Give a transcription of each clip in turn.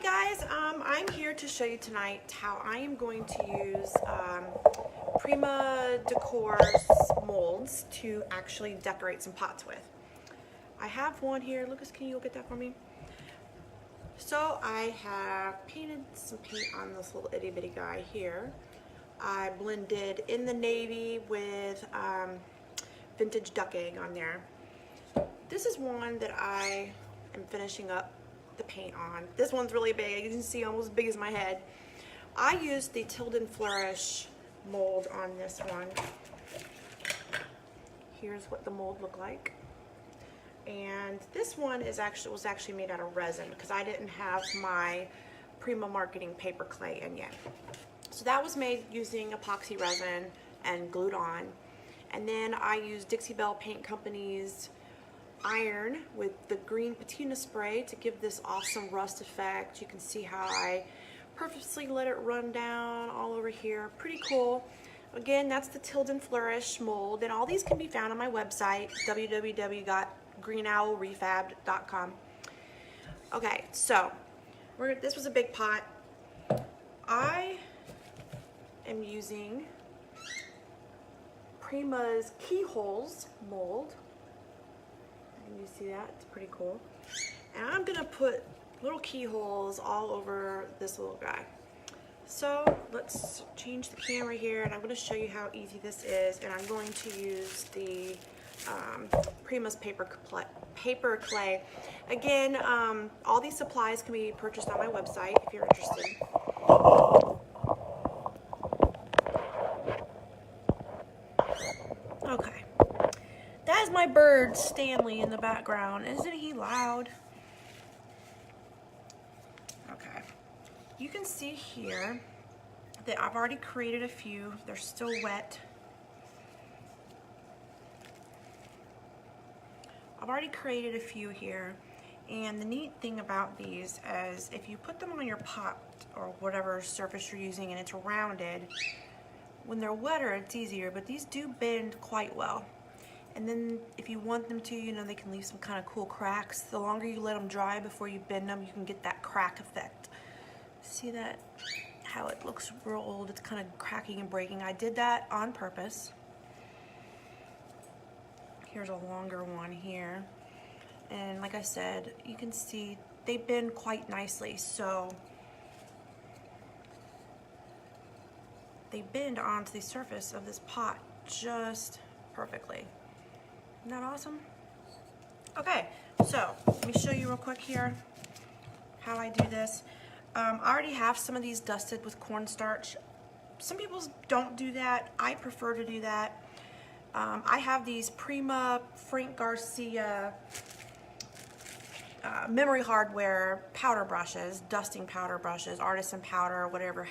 guys, I'm here to show you tonight how I am going to use Prima Decor's molds to actually decorate some pots with. I have one here. Lucas, can you go get that for me? So I have painted some paint on this little itty bitty guy here. I blended in the navy with vintage duck egg on there. This is one that I am finishing up the paint on. This one's really big. You can see almost as big as my head. I used the Tilden Flourish mold on this one. Here's what the mold looked like. And this one was actually made out of resin because I didn't have my Prima marketing paper clay in yet. So that was made using epoxy resin and glued on. And then I used Dixie Belle Paint Company's iron with the green patina spray to give this awesome rust effect. You can see how I purposely let it run down all over here. Pretty cool. Again, that's the Tilden Flourish mold, and all these can be found on my website, www.greenowlrefab.com. Okay, so this was a big pot. I am using Prima's Keyholes mold. You see that? It's pretty cool. And I'm gonna put little keyholes all over this little guy. So let's change the camera here, and I'm gonna show you how easy this is. And I'm going to use the Prima's paper clay. Again, all these supplies can be purchased on my website if you're interested. Okay. That is my bird, Stanley, in the background. Isn't he loud? Okay. You can see here that I've already created a few. They're still wet. I've already created a few here. And the neat thing about these is if you put them on your pot or whatever surface you're using and it's rounded, when they're wetter, it's easier, but these do bend quite well. And then if you want them to, they can leave some kind of cool cracks. The longer you let them dry before you bend them, you can get that crack effect. See that? How it looks real old. It's kind of cracking and breaking. I did that on purpose. Here's a longer one here. And like I said, you can see they bend quite nicely. So they bend onto the surface of this pot just perfectly. Isn't that awesome? Okay, so let me show you real quick here how I do this. I already have some of these dusted with cornstarch. Some people don't do that. I prefer to do that. I have these Prima Frank Garcia memory hardware powder brushes, dusting powder brushes, artisan powder, whatever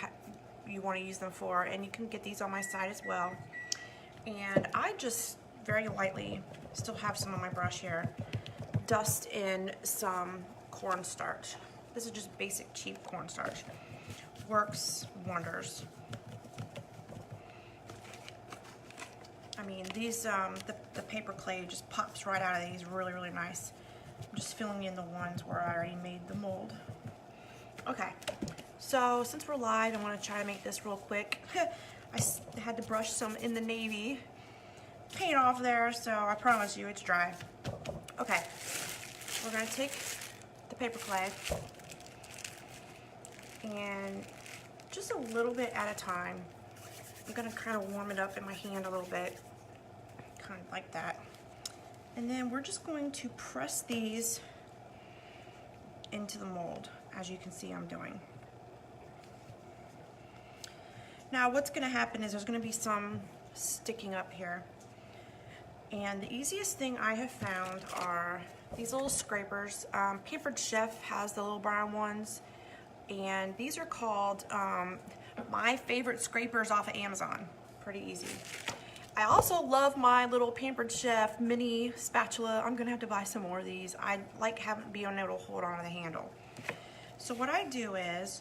you want to use them for, and you can get these on my site as well. And I just very lightly, still have some on my brush here, dust in some cornstarch. This is just basic cheap cornstarch. Works wonders. I mean, these the paper clay just pops right out of these. Really, really nice. I'm just filling in the ones where I already made the mold. Okay, so since we're live, I want to try to make this real quick. I had to brush some in the navy paint off there, so I promise you it's dry. Okay, we're gonna take the paper clay and just a little bit at a time. I'm gonna kind of warm it up in my hand a little bit, kind of like that. And then we're just going to press these into the mold, as you can see I'm doing. Now what's gonna happen is there's gonna be some sticking up here. And the easiest thing I have found are these little scrapers. Pampered Chef has the little brown ones, and these are called my favorite scrapers off of Amazon. Pretty easy. I also love my little Pampered Chef mini spatula. I'm gonna have to buy some more of these. I like being able to hold on to the handle. So what I do is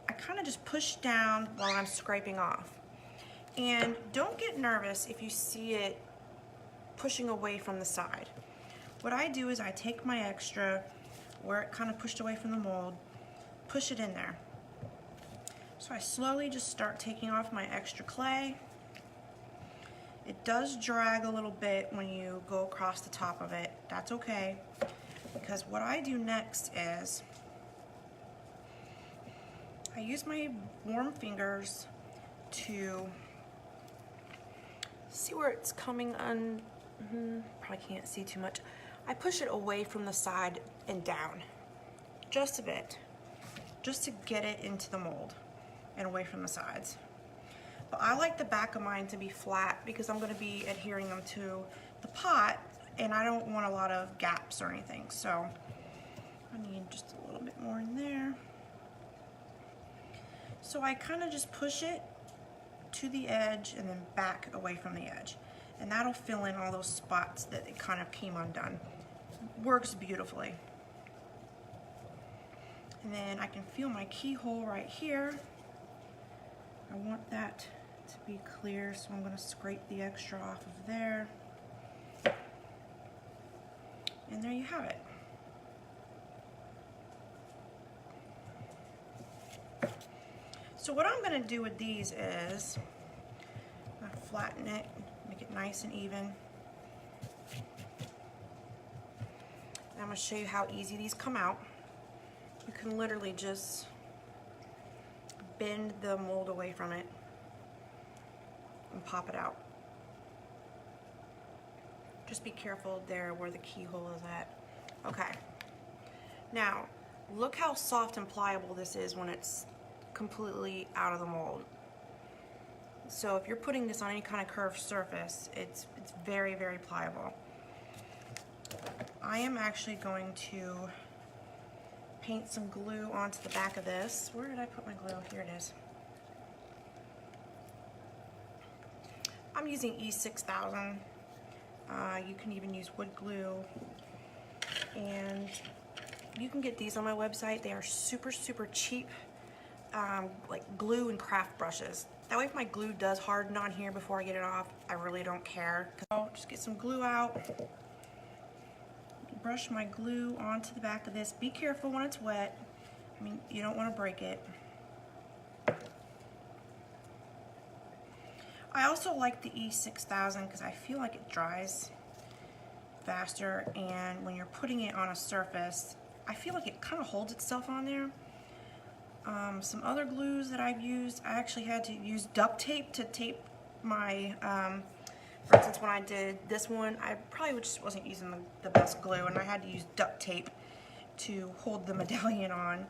I kind of just push down while I'm scraping off. And don't get nervous if you see it pushing away from the side. What I do is I take my extra where it kind of pushed away from the mold, push it in there. So I slowly just start taking off my extra clay. It does drag a little bit when you go across the top of it. That's okay, because what I do next is I use my warm fingers to see where it's coming on. Probably can't see too much. I push it away from the side and down just a bit, just to get it into the mold and away from the sides. But I like the back of mine to be flat because I'm going to be adhering them to the pot, and I don't want a lot of gaps or anything. So I need just a little bit more in there. So I kind of just push it to the edge and then back away from the edge. And that'll fill in all those spots that it kind of came undone. Works beautifully. And then I can feel my keyhole right here. I want that to be clear, so I'm going to scrape the extra off of there. And there you have it. So what I'm going to do with these is I'm going to flatten it, make it nice and even. And I'm going to show you how easy these come out. You can literally just bend the mold away from it and pop it out. Just be careful there where the keyhole is at. Okay. Now, look how soft and pliable this is when it's completely out of the mold. So if you're putting this on any kind of curved surface, it's very, very pliable. I am actually going to paint some glue onto the back of this. Where did I put my glue? Here it is. I'm using E6000. You can even use wood glue, and you can get these on my website. They are super, super cheap, like glue and craft brushes. That way if my glue does harden on here before I get it off, I really don't care. So just get some glue out, brush my glue onto the back of this. Be careful when it's wet. I mean, you don't want to break it. I also like the E6000 because I feel like it dries faster, and when you're putting it on a surface, I feel like it kind of holds itself on there. Some other glues that I've used, I actually had to use duct tape to tape my, for instance, when I did this one, I probably just wasn't using the best glue, and I had to use duct tape to hold the medallion on.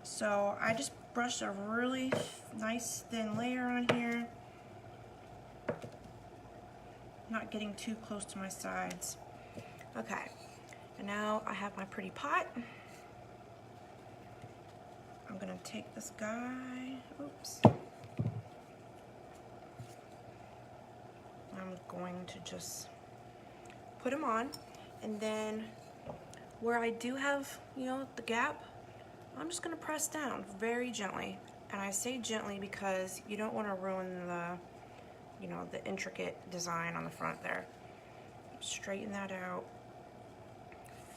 So I just brushed a really nice thin layer on here, not getting too close to my sides. Okay, and now I have my pretty pot. I'm gonna take this guy, oops. I'm going to just put him on, and then where I do have, you know, the gap, I'm just gonna press down very gently. And I say gently because you don't wanna ruin the, you know, the intricate design on the front there. Straighten that out,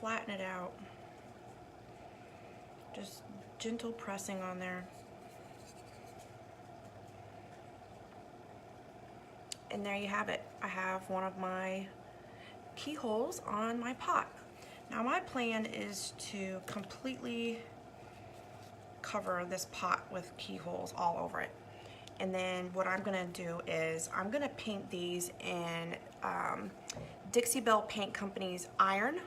flatten it out, just gentle pressing on there. And there you have it. I have one of my keyholes on my pot. Now my plan is to completely cover this pot with keyholes all over it. And then what I'm gonna do is I'm gonna paint these in Dixie Belle Paint Company's Iron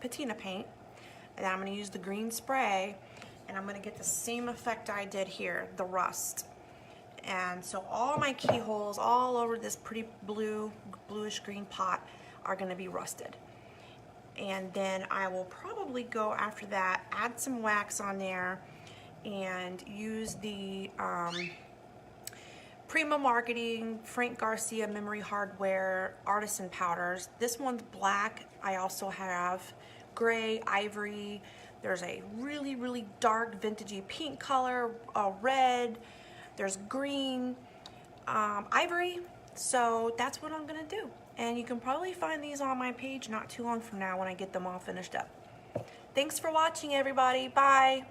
Patina paint. And I'm gonna use the green spray, and I'm gonna get the same effect I did here, the rust. And so all my keyholes all over this pretty bluish green pot are gonna be rusted. And then I will probably go after that, add some wax on there, and use the Prima Marketing Frank Garcia Memory Hardware Artisan Powders. This one's black. I also have gray, ivory. There's a really, really dark vintagey pink color, red. There's green, ivory. So that's what I'm gonna do. And you can probably find these on my page not too long from now when I get them all finished up. Thanks for watching, everybody. Bye.